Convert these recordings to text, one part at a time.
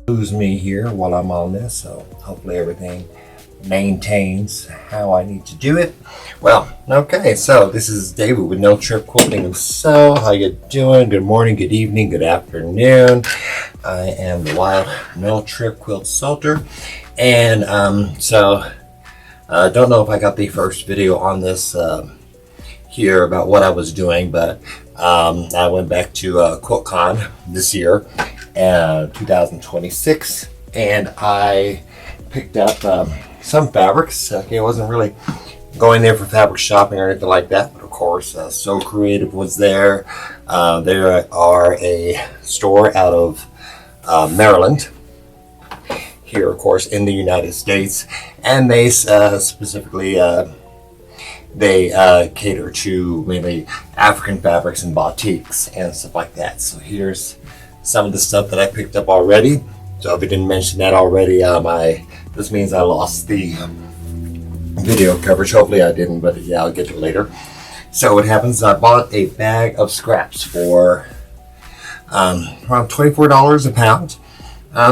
lose me here while I'm on this, so hopefully everything maintains how I need to do it. Well, okay, so this is David with No Trip Quilting. So how you doing? Good morning, good evening, good afternoon. I am the Wild No Trip Quilt Salter, and don't know if I got the first video on this here about what I was doing, but I went back to Quilt Con this year, 2026, and I picked up some fabrics. Okay, I wasn't really going there for fabric shopping or anything like that, but of course, So Creative was there. They are a store out of Maryland, here, of course, in the United States, and they specifically they cater to mainly African fabrics and batiks and stuff like that. So here's some of the stuff that I picked up already. So if I didn't mention that already, this means I lost the video coverage. Hopefully I didn't, but yeah, I'll get to it later. So what happens, I bought a bag of scraps for around $24 a pound.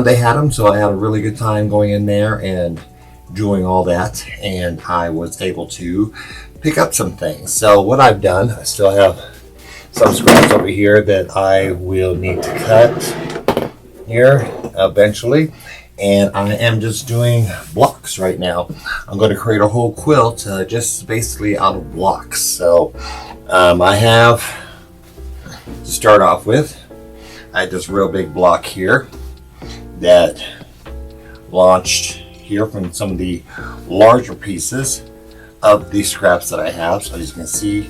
They had them, so I had a really good time going in there and doing all that, and I was able to pick up some things. So what I've done, I still have some scraps over here that I will need to cut here eventually, and I am just doing blocks right now. I'm going to create a whole quilt just basically out of blocks. So I have, to start off with, I had this real big block here that launched here from some of the larger pieces of these scraps that I have. So as you can see,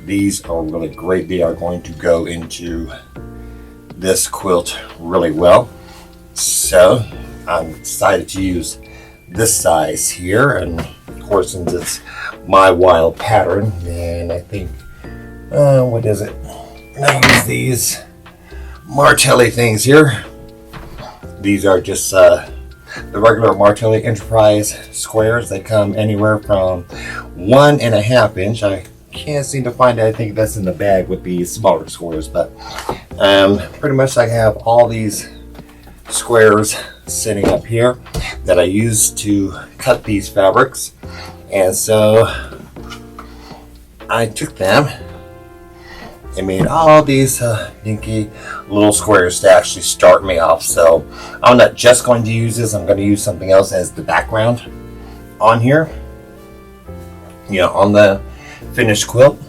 these are really great. They are going to go into this quilt really well. So I'm decided to use this size here, and of course, since it's my wild pattern, and I think what is it? I use these Martelli things here. These are just the regular Martelli Enterprise squares. They come anywhere from 1.5 inch. I can't seem to find it. I think that's in the bag with the smaller squares, but pretty much I have all these squares sitting up here that I use to cut these fabrics. And so I took them and made all these dinky little squares to actually start me off. So I'm not just going to use this, I'm going to use something else as the background on here, on the finished quilt.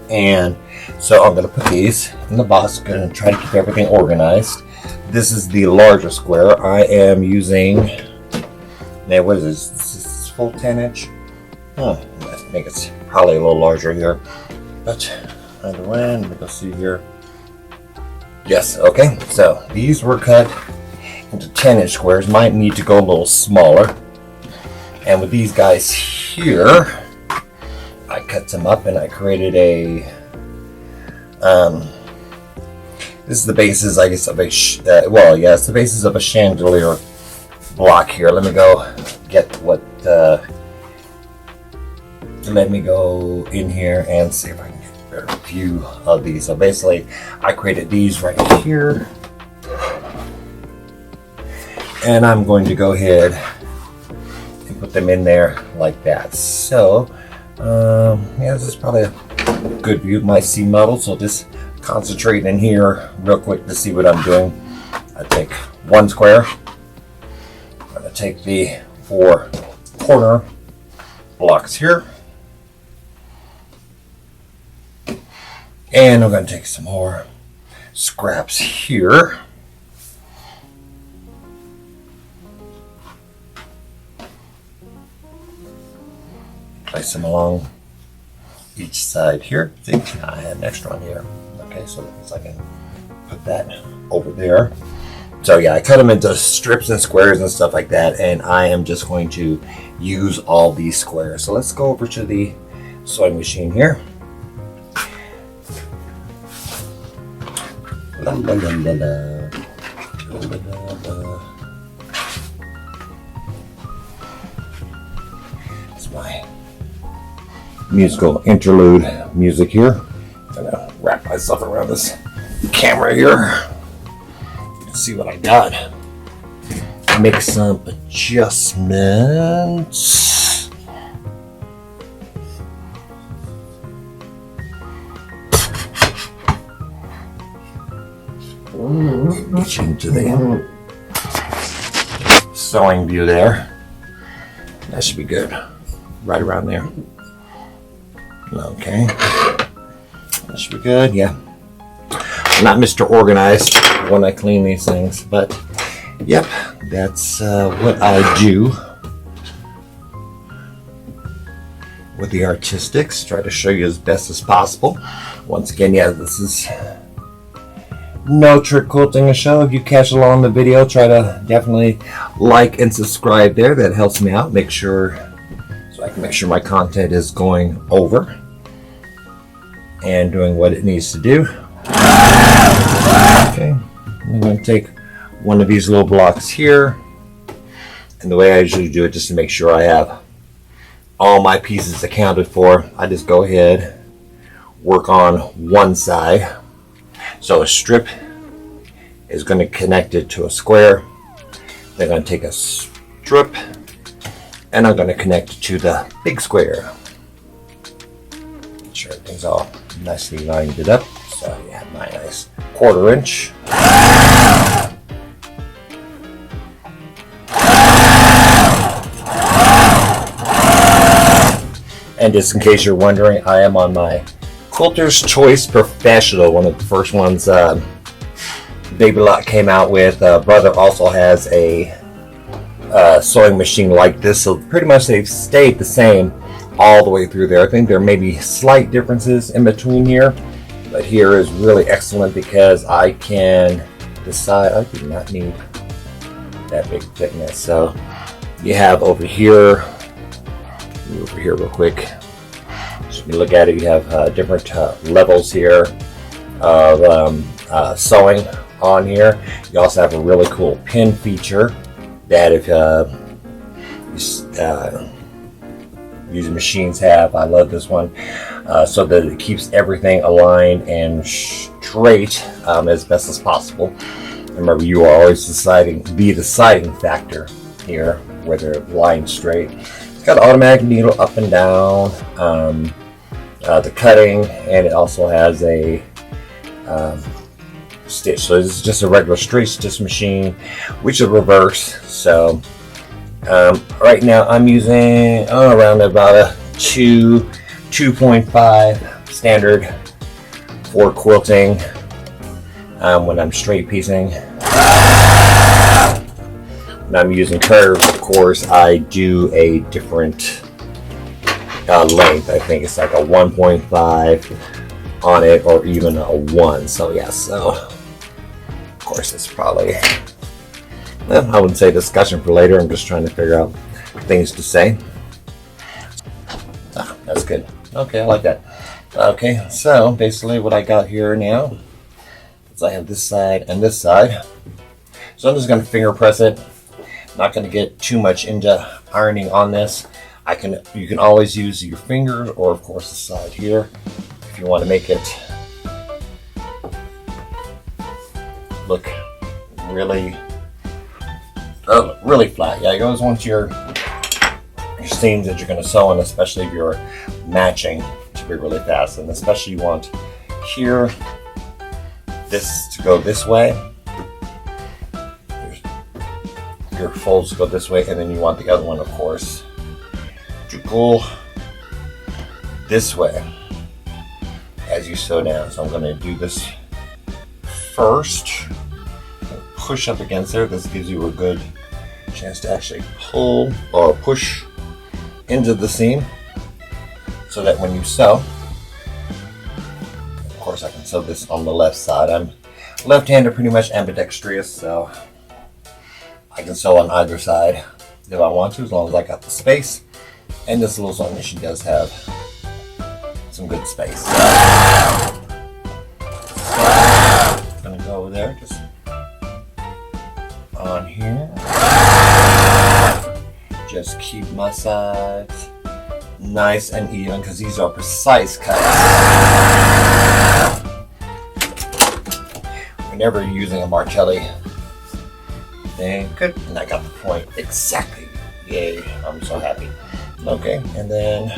And so I'm going to put these in the box. I'm going to try to keep everything organized. This is the larger square. I am using, now what is this? Is this full 10 inch? I think it's probably a little larger here, but either way, let me go see here. Yes, okay, so these were cut into 10 inch squares. Might need to go a little smaller. And with these guys here, I cut them up and I created a, this is the basis, I guess, of a, it's the basis of a chandelier block here. Let me go get what, let me go in here and see if I can get a few of these. So basically, I created these right here. And I'm going to go ahead and put them in there like that. So, this is probably a good view of my C model. So just concentrate in here real quick to see what I'm doing. I take one square. I'm going to take the 4 corner blocks here. And I'm going to take some more scraps here. Place them along each side here. See, I had an extra one here. Okay, so that means I can put that over there. So yeah, I cut them into strips and squares and stuff like that, and I am just going to use all these squares. So let's go over to the sewing machine here. La, la, la, la, la. La, la, la. It's my musical interlude music here. I'm gonna wrap myself around this camera here. You can see what I got. make some adjustments. Get you into the sewing view there. That should be good. Right around there. Okay. That should be good, yeah. I'm not Mr. Organized when I clean these things, but yep, that's what I do with the artistics. Try to show you as best as possible. Once again, yeah, this is No Trick Quilting a Show. If you catch along the video, try to definitely like and subscribe there. That helps me out. Make sure, so I can make sure my content is going over and doing what it needs to do. Okay, I'm going to take one of these little blocks here, and the way I usually do it, just to make sure I have all my pieces accounted for, I just go ahead, work on one side. So a strip is going to connect it to a square. Then I'm going to take a strip and I'm going to connect it to the big square. Make sure everything's all nicely lined it up. So you have my nice 1/4 inch. And just in case you're wondering, I am on my Quilter's Choice Professional, one of the first ones Baby Lot came out with. Brother also has a sewing machine like this, so pretty much they've stayed the same all the way through there. I think there may be slight differences in between here, but here is really excellent because I can decide. I do not need that big thickness. So you have over here real quick. So you look at it, you have different levels here of sewing on here. You also have a really cool pin feature that if using machines have. I love this one, so that it keeps everything aligned and straight as best as possible. Remember, you are always the deciding factor here, whether it's lined straight. It's got an automatic needle up and down, the cutting, and it also has a stitch. So this is just a regular straight stitch machine, which is reverse. So right now I'm using around about a 2.5 standard for quilting when I'm straight piecing. When I'm using curves, of course, I do a different length. I think it's like a 1.5 on it, or even a 1. So yeah, so of course it's probably, well, I wouldn't say discussion for later. I'm just trying to figure out things to say. That's good. Okay, I like that. Okay, so basically what I got here now is I have this side and this side. So I'm just going to finger press it. Not going to get too much into ironing on this. You can always use your fingers, or of course the side here, if you want to make it look really flat. Yeah, you always want your seams that you're going to sew in, especially if you're matching, to be really fast. And especially you want here this to go this way, your folds go this way, and then you want the other one, of course, to pull this way as you sew down. So I'm going to do this first, push up against there. This gives you a good chance to actually pull or push into the seam, so that when you sew, of course I can sew this on the left side. I'm left-handed, pretty much ambidextrous, so I can sew on either side if I want to, as long as I got the space. And this little sewing machine does have some good space. So I'm gonna go over there, just on here. Just keep my sides nice and even, because these are precise cuts. Whenever you're using a Martelli everything. Good, and I got the point exactly. Yay, I'm so happy. Okay, and then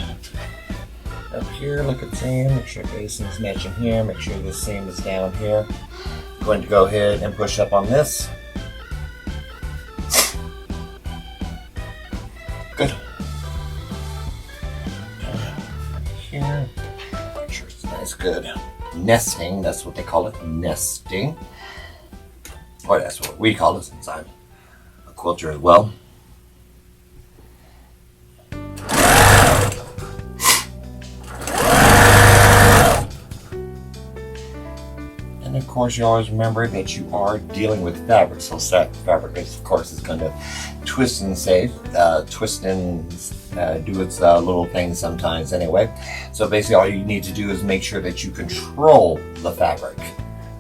up here, look at the seam, make sure basin is matching here, make sure this seam is down here. I'm going to go ahead and push up on this. Good. Here, make sure it's nice, good. Nesting, that's what they call it, nesting. Or that's what we call it since I'm a quilter as well. And of course, you always remember that you are dealing with fabric. So fabric, of course, is going to twist and do its little things sometimes anyway. So basically, all you need to do is make sure that you control the fabric.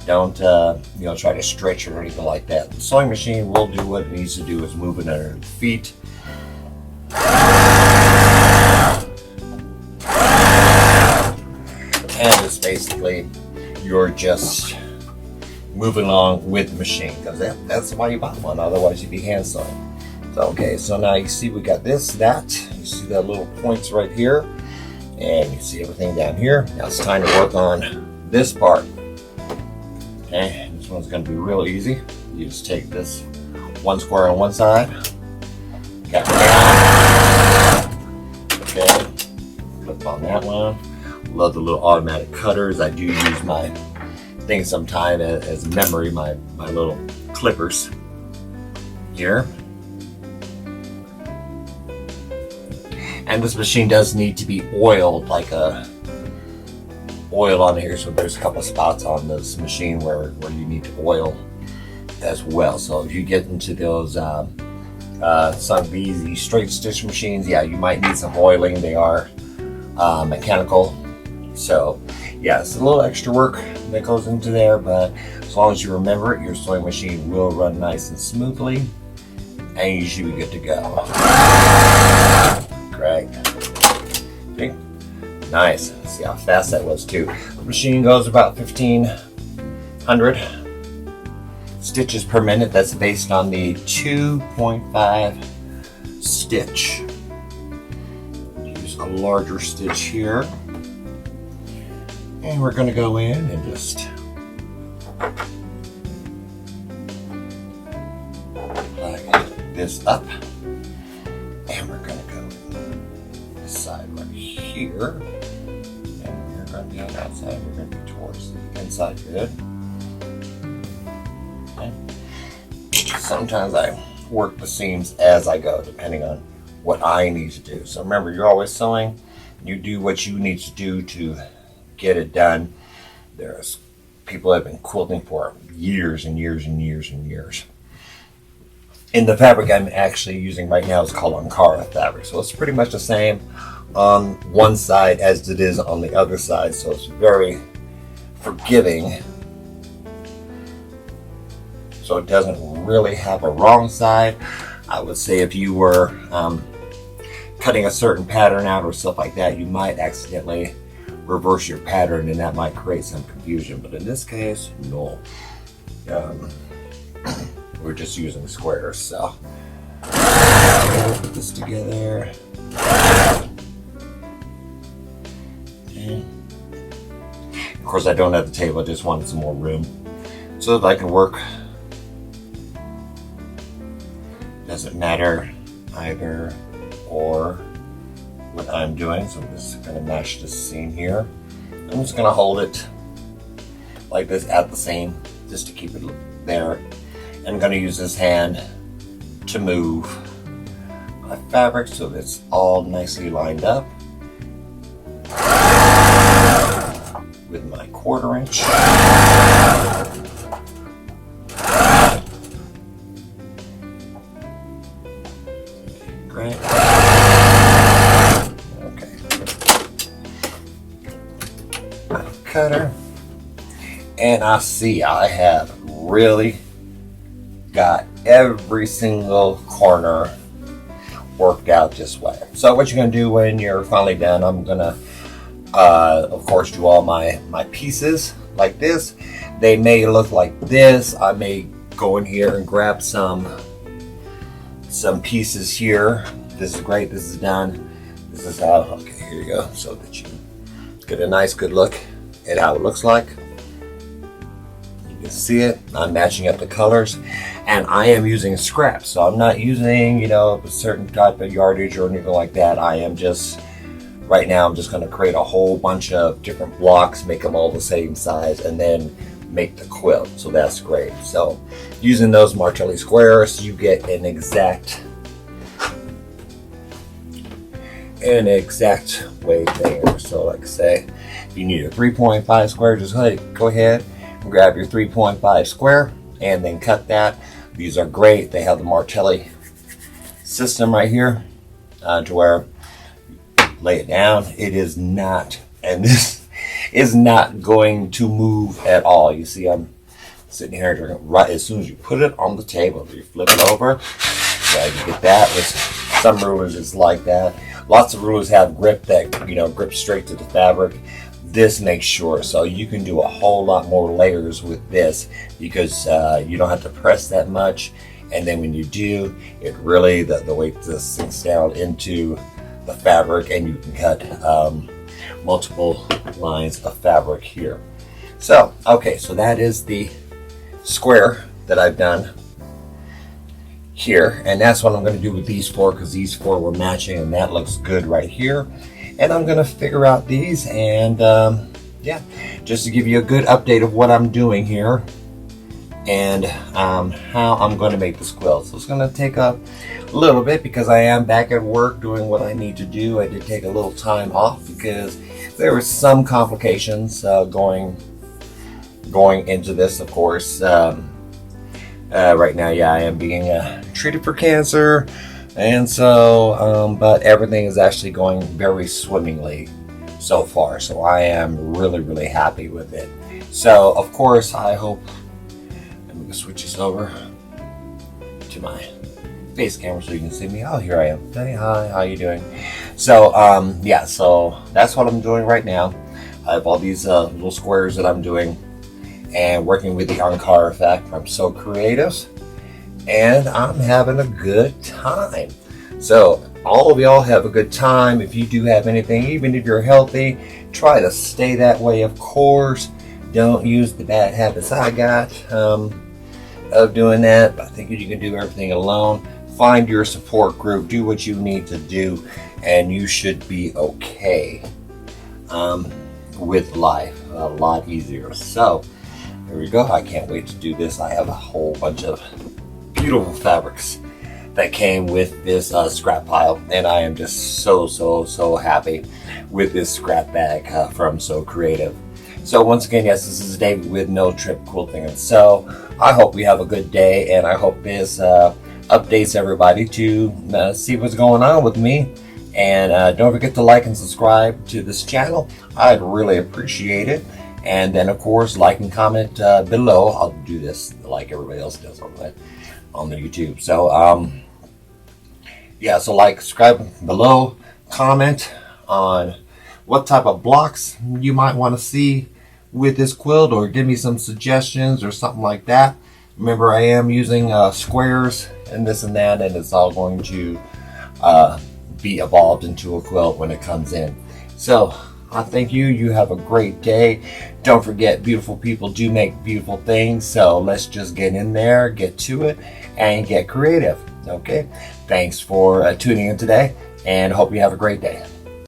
Don't try to stretch it or anything like that. The sewing machine will do what it needs to do, is move it under the feet. And it's basically, you're just moving along with the machine, because that's why you bought one, otherwise you'd be hand sewing. So, okay, so now you see we got this, that, you see that little points right here, and you see everything down here. Now it's time to work on this part. Okay, this one's going to be real easy. You just take this one square on one side, got down, okay, flip on that one. Love the little automatic cutters. I do use my thing sometimes as memory, my little clippers here. And this machine does need to be oiled, like oil on here, so there's a couple of spots on this machine where you need to oil as well. So if you get into those some of these straight stitch machines, yeah, you might need some oiling. They are mechanical, so yeah, it's a little extra work that goes into there, but as long as you remember it, your sewing machine will run nice and smoothly, and you should be good to go. Great. Okay. Nice. See how fast that was too. The machine goes about 1,500 stitches per minute. That's based on the 2.5 stitch. Use a larger stitch here. And we're going to go in and just like this up. And we're going to go this side right here. And we're going to be on that side. We're going to be towards the inside. Good. Okay. Sometimes I work the seams as I go, depending on what I need to do. So remember, you're always sewing. You do what you need to do to get it done. There's people that have been quilting for years and years and years and years. And the fabric I'm actually using right now is called Ankara fabric. So it's pretty much the same on one side as it is on the other side. So it's very forgiving. So it doesn't really have a wrong side. I would say if you were cutting a certain pattern out or stuff like that, you might accidentally reverse your pattern, and that might create some confusion. But in this case, no. We're just using squares, so put this together. Okay. Of course, I don't have the table. I just wanted some more room so that I can work. Doesn't matter either or what I'm doing. So I'm just going to mesh this seam here. I'm just going to hold it like this at the seam just to keep it there. I'm going to use this hand to move my fabric so that it's all nicely lined up with my 1/4 inch. Great. Cutter, and I see I have really got every single corner worked out this way. So what you're going to do when you're finally done, I'm going to of course do all my pieces like this. They may look like this. I may go in here and grab some pieces here. This is great. This is done. This is how, okay, here you go, so that you get a nice good look at how it looks like. You can see it. I'm matching up the colors, and I am using scraps, so I'm not using, you know, a certain type of yardage or anything like that. I am just, right now, I'm just going to create a whole bunch of different blocks, make them all the same size, and then make the quilt. So that's great. So using those Martelli squares, you get an exact way there. So like I say, if you need a 3.5 square, just go ahead and grab your 3.5 square and then cut that. These are great. They have the Martelli system right here to where lay it down. It is not, and this is not going to move at all. You see, I'm sitting here right as soon as you put it on the table, you flip it over. Yeah, you get that. With some rulers, it's like that. Lots of rulers have grip that, you know, grip straight to the fabric. This makes sure, so you can do a whole lot more layers with this because you don't have to press that much. And then when you do, it really, the weight just sinks down into the fabric, and you can cut multiple lines of fabric here. So, okay, so that is the square that I've done here, and that's what I'm going to do with these four, because these four were matching, and that looks good right here. And I'm going to figure out these, and yeah, just to give you a good update of what I'm doing here and how I'm going to make this quilt. So it's going to take a little bit because I am back at work doing what I need to do. I did take a little time off because there were some complications going into this, of course. Right now, yeah, I am being treated for cancer, and so but everything is actually going very swimmingly so far, so I am really happy with it. So of course, I hope, let me switch this over to my face camera so you can see me. Oh, here I am. Hey, hi, how you doing? So yeah, so that's what I'm doing right now. I have all these little squares that I'm doing and working with the Ankara effect from So Creative, and I'm having a good time. So all of y'all have a good time. If you do have anything, even if you're healthy, try to stay that way, of course. Don't use the bad habits I got of doing that. I think you can do everything alone. Find your support group, do what you need to do, and you should be okay with life. A lot easier. So here we go. I can't wait to do this. I have a whole bunch of beautiful fabrics that came with this scrap pile, and I am just so happy with this scrap bag from So Creative. So once again, yes, this is David with No Trip Quilting and Sew. I hope we have a good day, and I hope this updates everybody to see what's going on with me. And don't forget to like and subscribe to this channel. I'd really appreciate it. And then, of course, like and comment below. I'll do this like everybody else does on the YouTube. So, yeah, so like, subscribe below, comment on what type of blocks you might want to see with this quilt, or give me some suggestions or something like that. Remember, I am using squares and this and that, and it's all going to be evolved into a quilt when it comes in. So, I thank you. You have a great day. Don't forget, beautiful people do make beautiful things. So let's just get in there, get to it, and get creative. Okay? Thanks for tuning in today, and hope you have a great day.